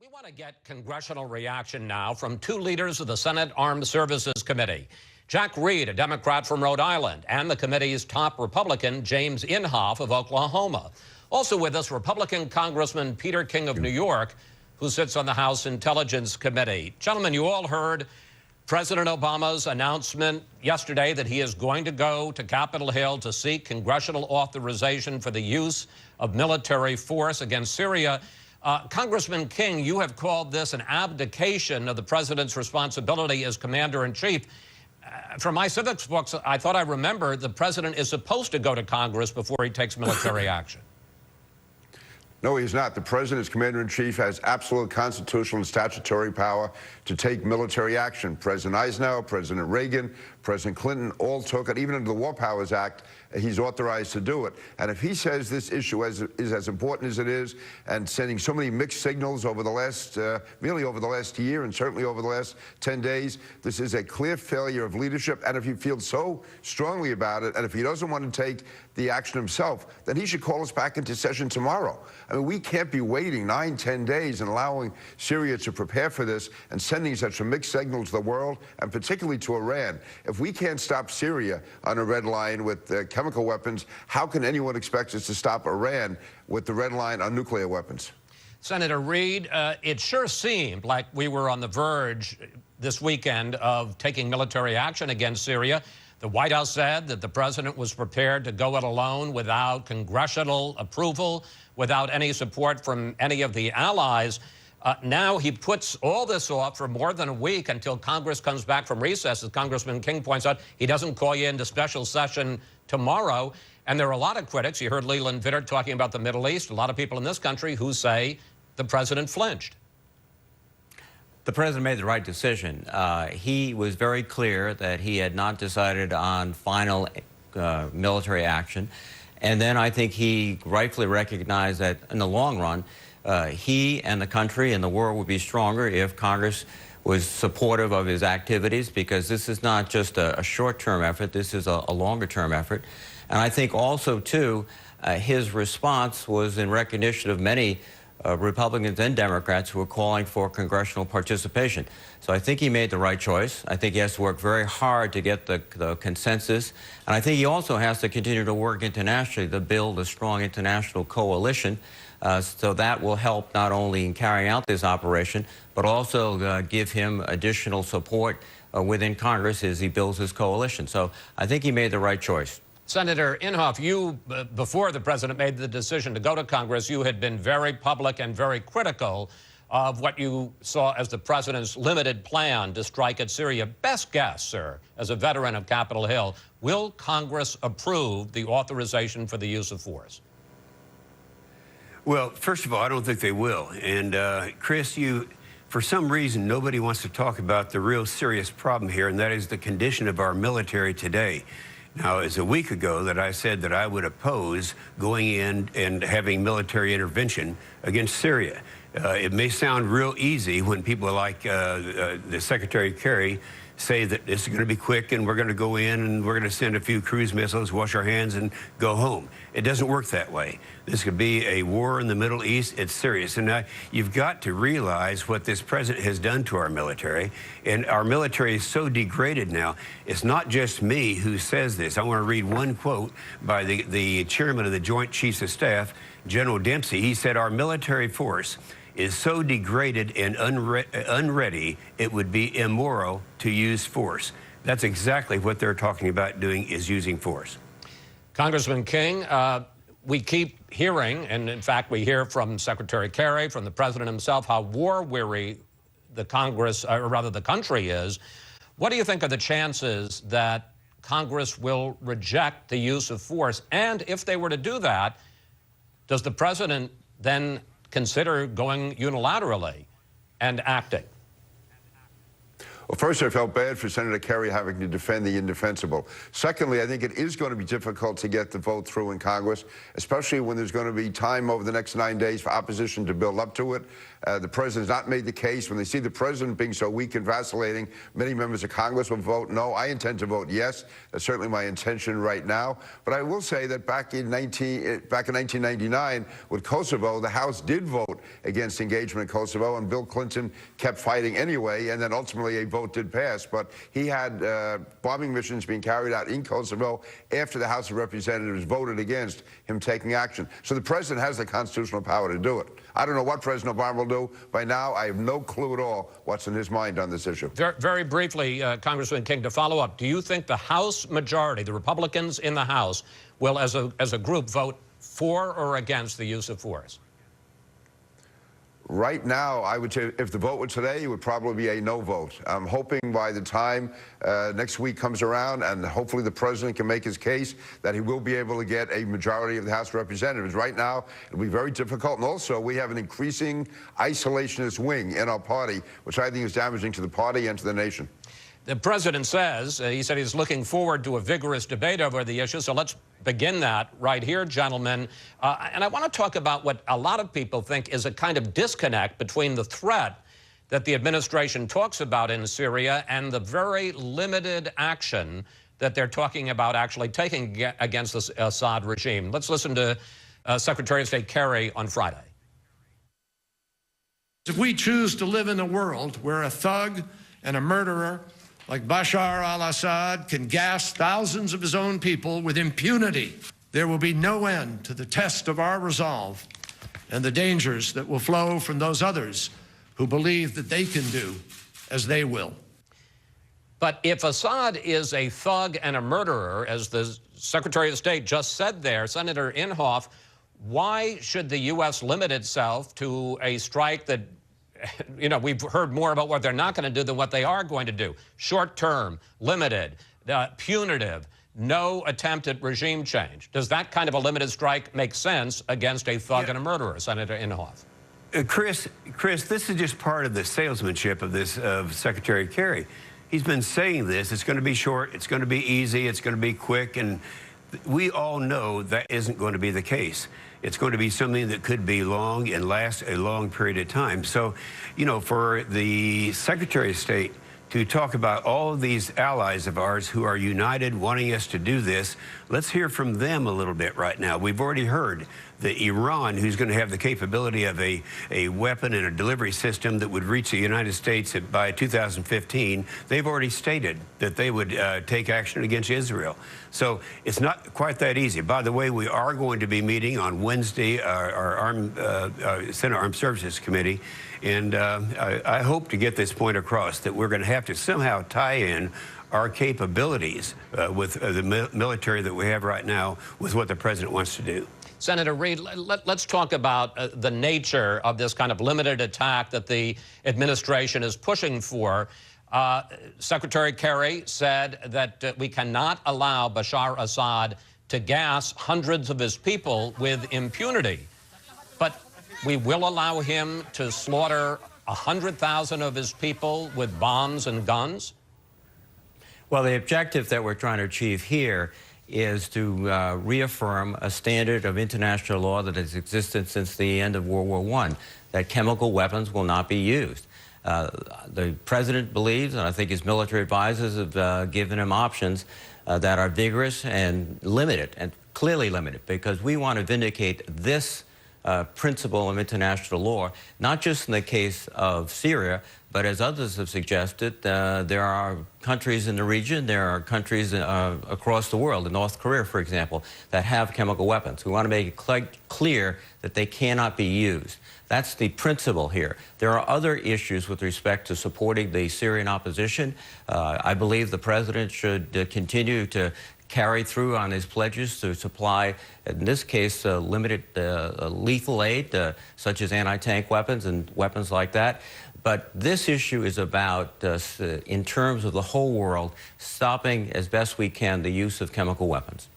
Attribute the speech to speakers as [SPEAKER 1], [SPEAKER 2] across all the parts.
[SPEAKER 1] We want to get congressional reaction now from two leaders of the Senate Armed Services Committee. Jack Reed, a Democrat from Rhode Island, and the committee's top Republican, James Inhofe of Oklahoma. Also with us, Republican Congressman Peter King of New York, who sits on the House Intelligence Committee. Gentlemen, you all heard President Obama's announcement yesterday that he is going to go to Capitol Hill to seek congressional authorization for the use of military force against Syria. Congressman King, you have called this an abdication of the president's responsibility as commander-in-chief. From my civics books, I thought I remembered the president is supposed to go to Congress before he takes military action.
[SPEAKER 2] No, he's not. The president, as commander-in-chief, has absolute constitutional and statutory power to take military action. President Eisenhower, President Reagan, President Clinton all took it. Even under the War Powers Act, he's authorized to do it. And if he says this issue is as important as it is, and sending so many mixed signals over the last, really over the last year and certainly over the last 10 days, this is a clear failure of leadership. And if he feels so strongly about it, and if he doesn't want to take the action himself, then he should call us back into session tomorrow. I mean, we can't be waiting 9, 10 days and allowing Syria to prepare for this and sending such a mixed signal to the world, and particularly to Iran. If we can't stop Syria on a red line with chemical weapons, how can anyone expect us to stop Iran with the red line on nuclear weapons?
[SPEAKER 1] Senator Reed, it sure seemed like we were on the verge this weekend of taking military action against Syria. The White House said that the president was prepared to go it alone without congressional approval, without any support from any of the allies. Now he puts all this off for more than a week until Congress comes back from recess. As Congressman King points out, he doesn't call you into special session tomorrow. And there are a lot of critics. You heard Leland Vittert talking about the Middle East. A lot of people in this country who say the president flinched.
[SPEAKER 3] The president made the right decision. He was very clear that he had not decided on final military action. And then I think he rightfully recognized that in the long run, he and the country and the world would be stronger if Congress was supportive of his activities, because this is not just a short-term effort, this is a longer-term effort. And I think also, too, his response was in recognition of many Republicans and Democrats who were calling for congressional participation. So I think he made the right choice. I think he has to work very hard to get the consensus. And I think he also has to continue to work internationally to build a strong international coalition. So that will help not only in carrying out this operation, but also give him additional support within Congress as he builds his coalition. So I think he made the right choice.
[SPEAKER 1] Senator Inhofe, you, before the president made the decision to go to Congress, you had been very public and very critical of what you saw as the president's limited plan to strike at Syria. Best guess, sir, as a veteran of Capitol Hill, will Congress approve the authorization for the use of force?
[SPEAKER 4] Well, first of all, I don't think they will. And Chris, for some reason, nobody wants to talk about the real serious problem here, and that is the condition of our military today. Now, it was a week ago that I said that I would oppose going in and having military intervention against Syria. It may sound real easy when people like the Secretary Kerry say that this is going to be quick and we're going to go in and we're going to send a few cruise missiles, wash our hands, and go home. It doesn't work that way. This could be a war in the Middle East. It's serious. And now you've got to realize what this president has done to our military. And our military is so degraded now. It's not just me who says this. I want to read one quote by the chairman of the Joint Chiefs of Staff, General Dempsey. He said, "Our military force is so degraded and unready, it would be immoral to use force." That's exactly what they're talking about doing, is using force.
[SPEAKER 1] Congressman King, we keep hearing, and in fact we hear from Secretary Kerry, from the president himself, how war-weary the Congress, or rather the country is. What do you think are the chances that Congress will reject the use of force? And if they were to do that, does the president then consider going unilaterally and acting?
[SPEAKER 2] Well, first, I felt bad for Senator Kerry having to defend the indefensible. Secondly, I think it is going to be difficult to get the vote through in Congress, especially when there's going to be time over the next 9 days for opposition to build up to it. The president's not made the case. When they see the president being so weak and vacillating, many members of Congress will vote no. I intend to vote yes. That's certainly my intention right now. But I will say that back in 1999 with Kosovo, the House did vote against engagement in Kosovo, and Bill Clinton kept fighting anyway, and then ultimately a vote did pass. But he had bombing missions being carried out in Kosovo after the House of Representatives voted against him taking action. So the president has the constitutional power to do it. I don't know what President Obama will do. By now, I have no clue at all what's in his mind on this issue.
[SPEAKER 1] Very briefly, Congressman King, to follow up, do you think the House majority, the Republicans in the House, will, as a group, vote for or against the use of force?
[SPEAKER 2] Right now, I would say if the vote were today, it would probably be a no vote. I'm hoping by the time next week comes around, and hopefully the president can make his case, that he will be able to get a majority of the House of Representatives. Right now, it'll be very difficult. And also, we have an increasing isolationist wing in our party, which I think is damaging to the party and to the nation.
[SPEAKER 1] The president says, he said he's looking forward to a vigorous debate over the issue. So let's begin that right here, gentlemen. And I want to talk about what a lot of people think is a kind of disconnect between the threat that the administration talks about in Syria and the very limited action that they're talking about actually taking against the Assad regime. Let's listen to Secretary of State Kerry on Friday.
[SPEAKER 5] If we choose to live in a world where a thug and a murderer like Bashar al-Assad can gas thousands of his own people with impunity, there will be no end to the test of our resolve and the dangers that will flow from those others who believe that they can do as they will.
[SPEAKER 1] But if Assad is a thug and a murderer, as the Secretary of State just said there, Senator Inhofe, why should the U.S. limit itself to a strike that, you know, we've heard more about what they're not going to do than what they are going to do? Short-term, limited, punitive, no attempt at regime change. Does that kind of a limited strike make sense against a thug and a murderer, Senator Inhofe?
[SPEAKER 4] Chris, this is just part of the salesmanship of Secretary Kerry. He's been saying this. It's going to be short. It's going to be easy. It's going to be quick. And we all know that isn't going to be the case. It's going to be something that could be long and last a long period of time. So, you know, for the Secretary of State to talk about all of these allies of ours who are united, wanting us to do this, let's hear from them a little bit right now. We've already heard that Iran, who's going to have the capability of a weapon and a delivery system that would reach the United States by 2015, they've already stated that they would take action against Israel. So it's not quite that easy. By the way, we are going to be meeting on Wednesday, our Senate Armed Services Committee, and I hope to get this point across, that we're going to have to somehow tie in our capabilities with the military that we have right now with what the president wants to do.
[SPEAKER 1] Senator Reid, let's talk about the nature of this kind of limited attack that the administration is pushing for. Secretary Kerry said that we cannot allow Bashar Assad to gas hundreds of his people with impunity. But we will allow him to slaughter 100,000 of his people with bombs and guns?
[SPEAKER 3] Well, the objective that we're trying to achieve here is to reaffirm a standard of international law that has existed since the end of World War I, that chemical weapons will not be used. The president believes, and I think his military advisors have given him options that are vigorous and limited, and clearly limited, because we want to vindicate this principle of international law, not just in the case of Syria, but as others have suggested, there are countries in the region, there are countries across the world, in North Korea, for example, that have chemical weapons. We want to make it clear that they cannot be used. That's the principle here. There are other issues with respect to supporting the Syrian opposition. I believe the president should continue to carry through on his pledges to supply, in this case, limited lethal aid, such as anti-tank weapons and weapons like that. But this issue is about, in terms of the whole world, stopping as best we can the use of chemical weapons.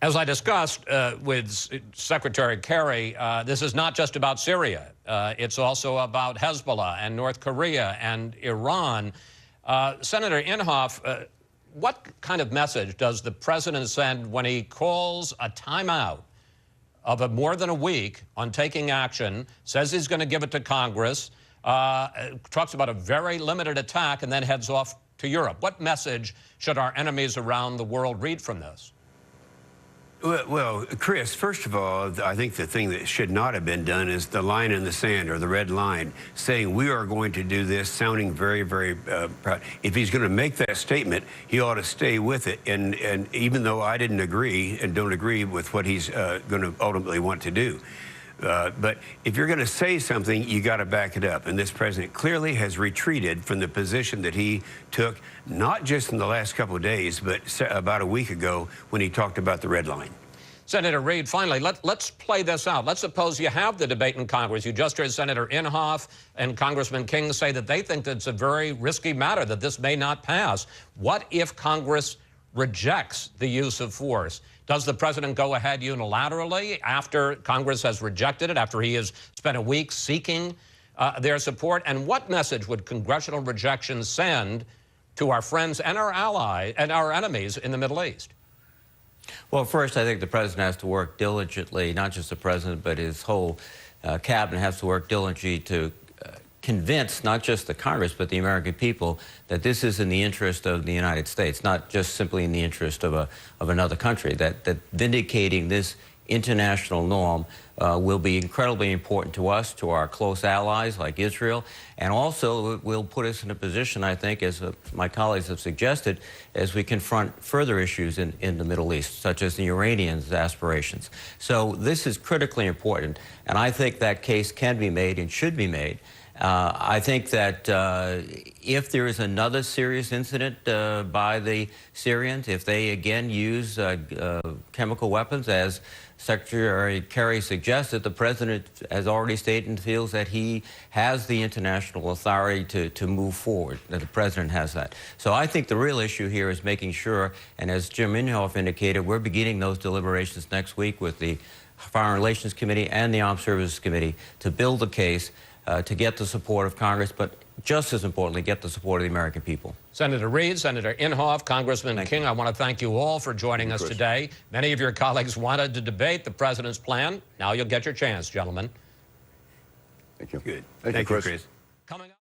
[SPEAKER 1] As I discussed with Secretary Kerry, this is not just about Syria. It's also about Hezbollah and North Korea and Iran. Senator Inhofe, what kind of message does the president send when he calls a timeout of more than a week on taking action, says he's going to give it to Congress, talks about a very limited attack, and then heads off to Europe? What message should our enemies around the world read from this?
[SPEAKER 4] Well, Chris, first of all, I think the thing that should not have been done is the line in the sand, or the red line, saying we are going to do this, sounding very, very proud. If he's going to make that statement, he ought to stay with it. And even though I didn't agree and don't agree with what he's going to ultimately want to do. But if you're going to say something, you got to back it up. And this president clearly has retreated from the position that he took, not just in the last couple of days, but about a week ago when he talked about the red line.
[SPEAKER 1] Senator Reid, finally, let's play this out. Let's suppose you have the debate in Congress. You just heard Senator Inhofe and Congressman King say that they think that it's a very risky matter, that this may not pass. What if Congress rejects the use of force? Does the president go ahead unilaterally after Congress has rejected it, after he has spent a week seeking their support? And what message would congressional rejection send to our friends and our allies and our enemies in the Middle East?
[SPEAKER 3] Well, first, I think the president has to work diligently, not just the president, but his whole cabinet has to work diligently to convince not just the Congress, but the American people that this is in the interest of the United States, not just simply in the interest of another country, that vindicating this international norm will be incredibly important to us, to our close allies like Israel, and also will put us in a position, I think, as my colleagues have suggested, as we confront further issues in the Middle East, such as the Iranians' aspirations. So this is critically important, and I think that case can be made and should be made. I think that if there is another serious incident by the Syrians, if they again use chemical weapons, as Secretary Kerry suggested, the president has already stated and feels that he has the international authority to move forward, that the president has that. So I think the real issue here is making sure, and as Jim Inhofe indicated, we're beginning those deliberations next week with the Foreign Relations Committee and the Armed Services Committee to build the case to get the support of Congress, but just as importantly, get the support of the American people.
[SPEAKER 1] Senator Reid, Senator Inhofe, Congressman King, I want to thank you all for joining us today. Many of your colleagues wanted to debate the president's plan. Now you'll get your chance, gentlemen.
[SPEAKER 2] Thank you.
[SPEAKER 4] Good.
[SPEAKER 2] Thank you, Chris.
[SPEAKER 1] Coming up.